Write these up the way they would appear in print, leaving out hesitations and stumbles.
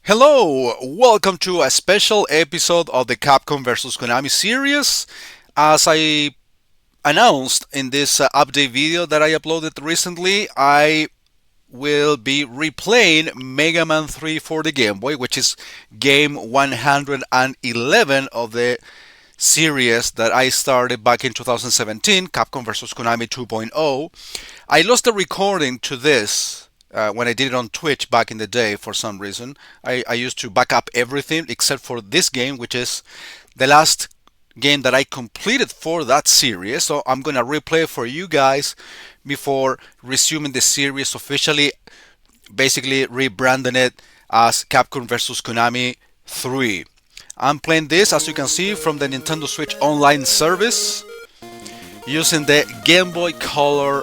Hello, welcome to a special episode of the Capcom vs Konami series. As I announced in this update video that I uploaded recently, I will be replaying Mega Man 3 for the Game Boy, which is game 111 of the series that I started back in 2017, Capcom vs Konami 2.0. I lost the recording to this when I did it on Twitch back in the day for some reason. I used to back up everything except for this game, which is the last game that I completed for that series. So I'm gonna replay for you guys before resuming the series officially, basically rebranding it as Capcom vs Konami 3. I'm playing this, as you can see, from the Nintendo Switch Online service using the Game Boy Color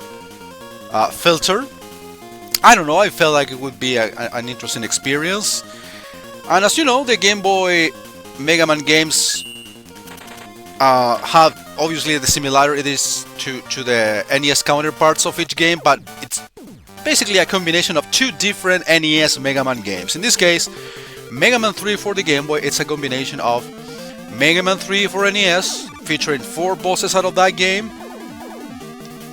filter. I don't know, I felt like it would be an interesting experience. And as you know, the Game Boy Mega Man games have obviously the similarities to the NES counterparts of each game, but it's basically a combination of two different NES Mega Man games. In this case, Mega Man 3 for the Game Boy, it's a combination of Mega Man 3 for NES, featuring 4 bosses out of that game,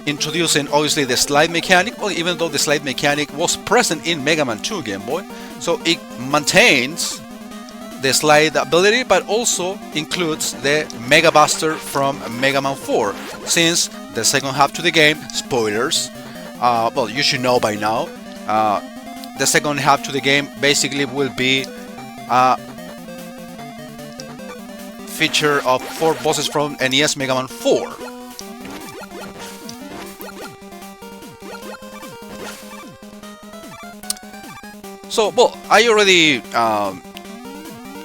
introducing obviously the slide mechanic, well, even though the slide mechanic was present in Mega Man 2 Game Boy, so it maintains the slide ability, but also includes the Mega Buster from Mega Man 4, since the second half to the game, spoilers, well, you should know by now, the second half to the game basically will be a feature of 4 bosses from NES Mega Man 4. So, well, I already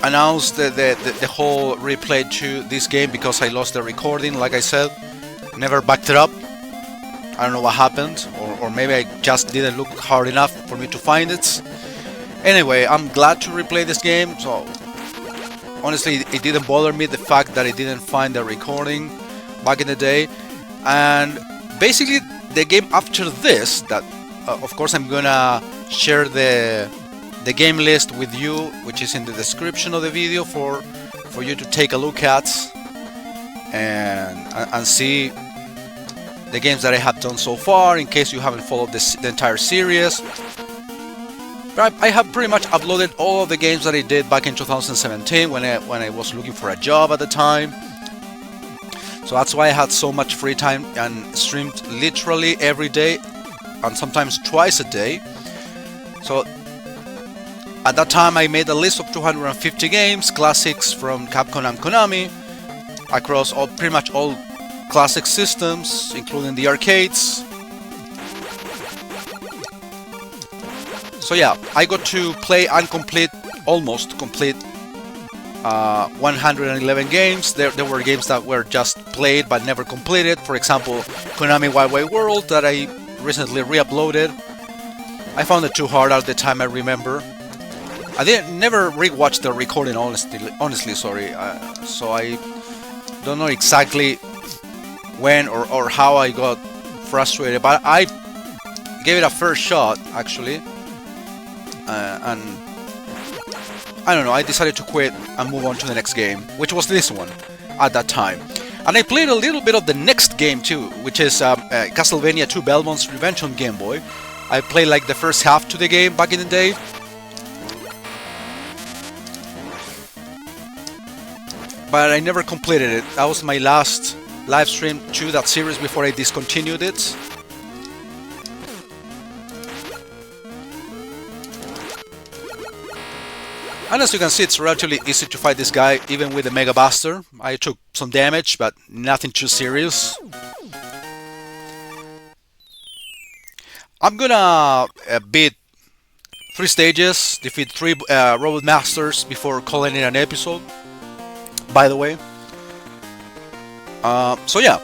announced the whole replay to this game because I lost the recording, like I said. Never backed it up. I don't know what happened, or maybe I just didn't look hard enough for me to find it. Anyway, I'm glad to replay this game, so honestly, it didn't bother me the fact that I didn't find the recording back in the day. And basically, the game after this, that of course I'm gonna share the game list with you, which is in the description of the video for you to take a look at and see the games that I have done so far, in case you haven't followed the entire series. But I have pretty much uploaded all of the games that I did back in 2017 when I was looking for a job at the time. So that's why I had so much free time and streamed literally every day and sometimes twice a day. So at that time I made a list of 250 games, classics from Capcom and Konami, across pretty much all classic systems, including the arcades. So yeah, I got to play and almost complete 111 games. There were games that were just played but never completed. For example, Konami Wild Wild World that I recently re-uploaded. I found it too hard at the time, I remember. I never re-watched the recording, honestly, sorry. So I don't know exactly when or how I got frustrated, but I gave it a first shot, actually. And I don't know, I decided to quit and move on to the next game, which was this one at that time. And I played a little bit of the next game too, which is Castlevania 2 Belmont's Revenge on Game Boy. I played like the first half to the game back in the day. But I never completed it. That was my last live stream to that series before I discontinued it. And as you can see, it's relatively easy to fight this guy, even with the Mega Buster. I took some damage, but nothing too serious. I'm gonna beat 3 stages, defeat 3 Robot Masters before calling it an episode, by the way. So yeah.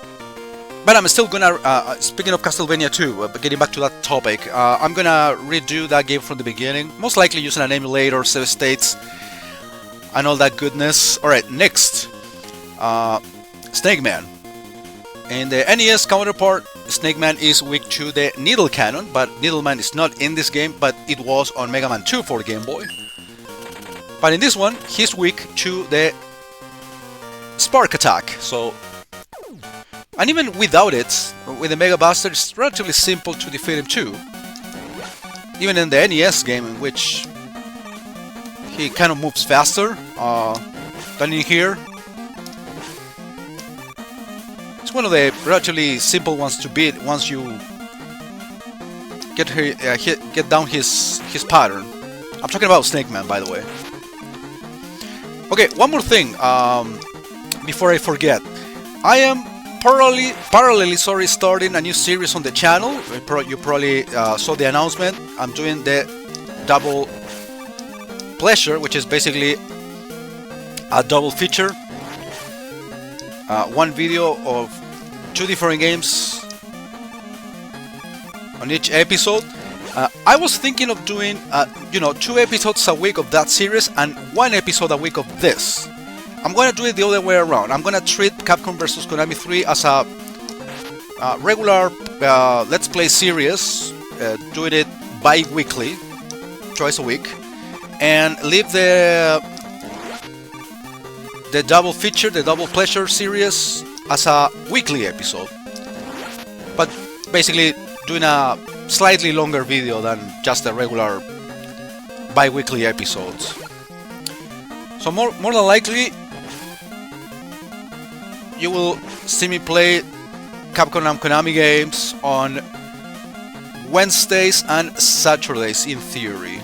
But I'm still gonna, speaking of Castlevania 2, getting back to that topic, I'm gonna redo that game from the beginning, most likely using an emulator, save states, and all that goodness. Alright, next, Snake Man. In the NES counterpart, Snake Man is weak to the Needle Cannon, but Needle Man is not in this game, but it was on Mega Man 2 for Game Boy. But in this one, he's weak to the spark attack. So, and even without it, with the Mega Buster, it's relatively simple to defeat him too. Even in the NES game, in which he kind of moves faster than in here. It's one of the relatively simple ones to beat once you get down his pattern. I'm talking about Snake Man, by the way. Okay, one more thing before I forget. I am parallelly starting a new series on the channel. You probably saw the announcement. I'm doing the double pleasure, which is basically a double feature. One video of 2 different games on each episode. I was thinking of doing, 2 episodes a week of that series and 1 episode a week of this. I'm gonna do it the other way around. I'm gonna treat Capcom vs Konami 3 as a regular Let's Play series, doing it bi-weekly, twice a week, and leave the double feature, the double pleasure series as a weekly episode. But basically doing a slightly longer video than just the regular bi-weekly episodes. So more than likely you will see me play Capcom and Konami games on Wednesdays and Saturdays in theory.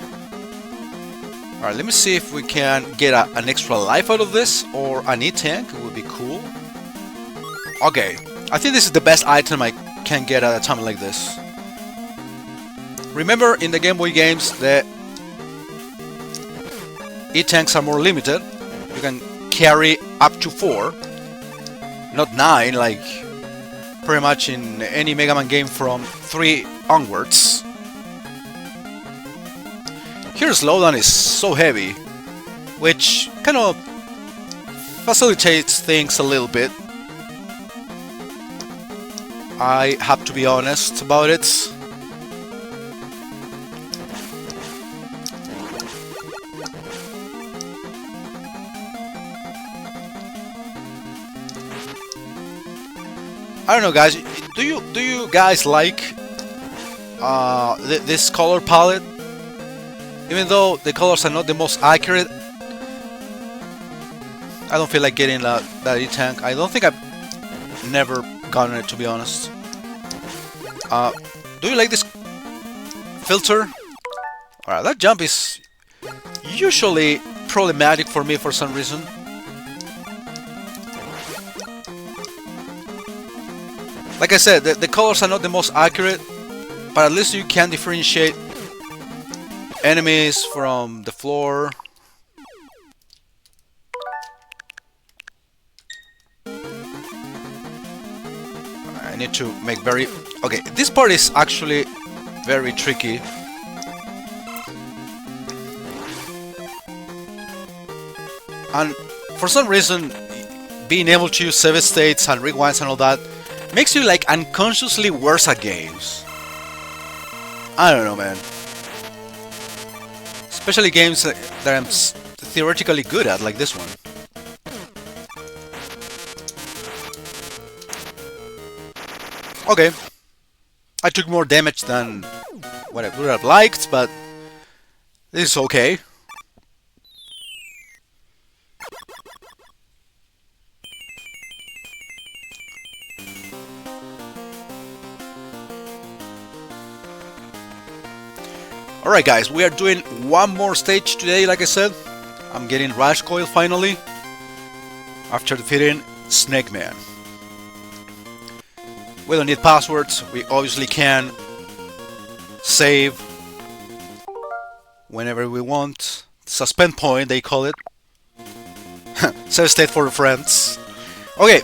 Alright, let me see if we can get an extra life out of this, or an E-Tank. It would be cool. Okay, I think this is the best item I can get at a time like this. Remember, in the Game Boy games, the E-Tanks are more limited. You can carry up to 4, not 9, like pretty much in any Mega Man game from 3 onwards. Here slowdown is so heavy, which kind of facilitates things a little bit. I have to be honest about it. I don't know, guys. Do you guys like this color palette? Even though the colors are not the most accurate, I don't feel like getting that E-Tank. I don't think I've never gotten it, to be honest. Do you like this filter? Alright, that jump is usually problematic for me for some reason. Like I said, the colors are not the most accurate, but at least you can differentiate enemies from the floor. I need to make very... Okay, this part is actually very tricky. And for some reason, being able to use save states and rewinds and all that makes you like unconsciously worse at games. I don't know, man. Especially games that I'm theoretically good at, like this one. Okay. I took more damage than what I would have liked, but this is okay. Alright guys, we are doing one more stage today, like I said. I'm getting Rush Coil finally, after defeating Snake Man. We don't need passwords, we obviously can save whenever we want. Suspend point, they call it. Save state for friends. Okay,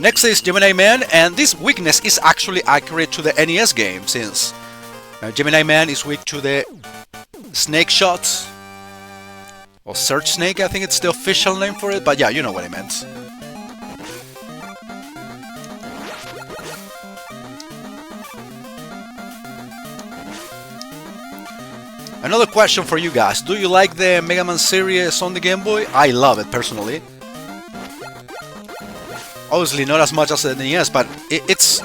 next is Gemini Man, and this weakness is actually accurate to the NES game, since Gemini Man is weak to the snake shots, or Search Snake, I think it's the official name for it, but yeah, you know what I meant. Another question for you guys. Do you like the Mega Man series on the Game Boy? I love it personally. Obviously not as much as the NES, but it's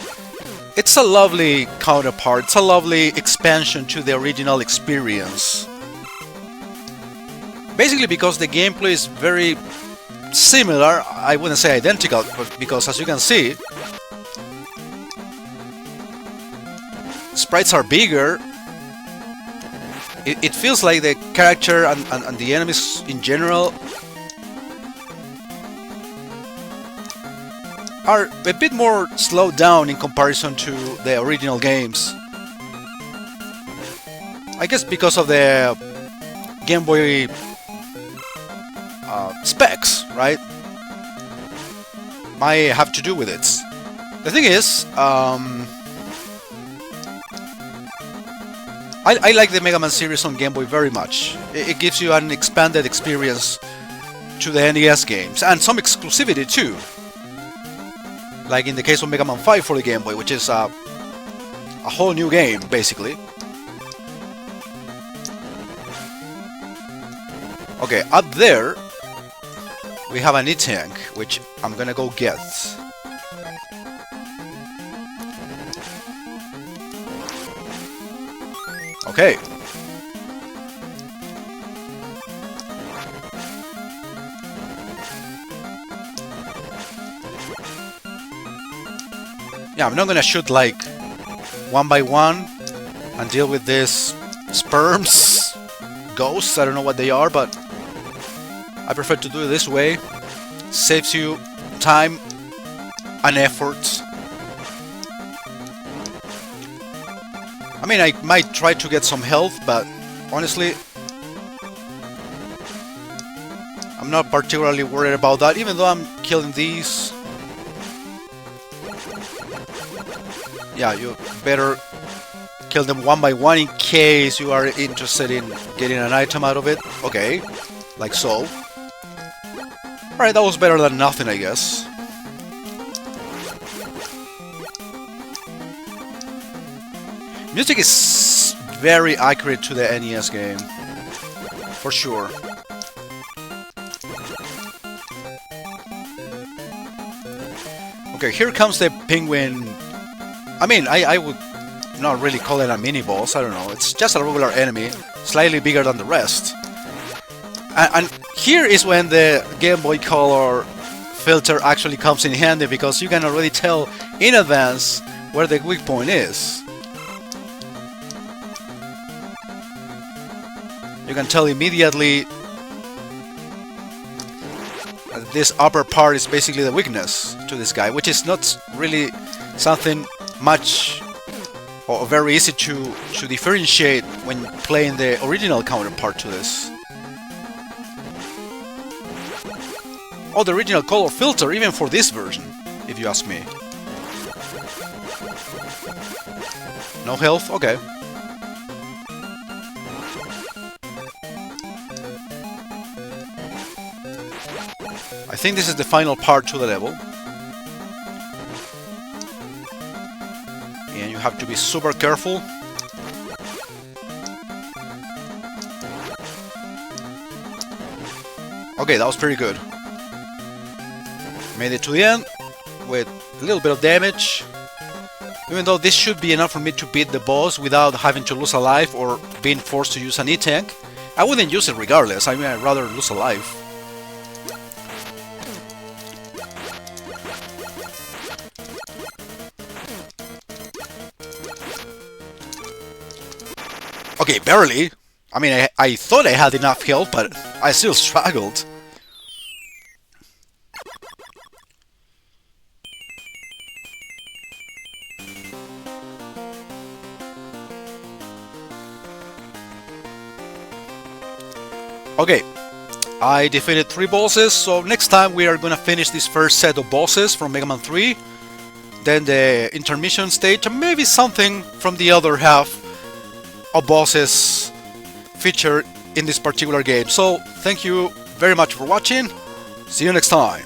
a lovely counterpart. It's a lovely expansion to the original experience. Basically because the gameplay is very similar. I wouldn't say identical, but because as you can see, sprites are bigger. It feels like the character and the enemies in general are a bit more slowed down in comparison to the original games. I guess because of the Game Boy specs, right? Might have to do with it. The thing is, I like the Mega Man series on Game Boy very much. It gives you an expanded experience to the NES games, and some exclusivity too. Like in the case of Mega Man 5 for the Game Boy, which is a whole new game, basically. Okay, up there, we have an E-Tank, which I'm gonna go get. Okay. Yeah, I'm not gonna shoot like one by one and deal with these sperms, ghosts, I don't know what they are, but I prefer to do it this way. Saves you time and effort. I mean, I might try to get some health, but honestly, I'm not particularly worried about that, even though I'm killing these. Yeah, you better kill them one by one in case you are interested in getting an item out of it. Okay, like so. Alright, that was better than nothing, I guess. Music is very accurate to the NES game, for sure. Okay, here comes the penguin. I mean, I would not really call it a mini-boss, I don't know. It's just a regular enemy, slightly bigger than the rest. And here is when the Game Boy Color filter actually comes in handy, because you can already tell in advance where the weak point is. You can tell immediately that this upper part is basically the weakness to this guy, which is not really something much or very easy to differentiate when playing the original counterpart to this. Oh, the original color filter, even for this version, if you ask me. No health? Okay. I think this is the final part to the level. And you have to be super careful. Okay, that was pretty good. Made it to the end with a little bit of damage. Even though this should be enough for me to beat the boss without having to lose a life or being forced to use an E-Tank. I wouldn't use it regardless. I mean, I'd rather lose a life. Okay, barely. I mean, I thought I had enough health, but I still struggled. Okay, I defeated 3 bosses, so next time we are gonna finish this first set of bosses from Mega Man 3, then the intermission stage, and maybe something from the other half of bosses featured in this particular game. So, thank you very much for watching, see you next time!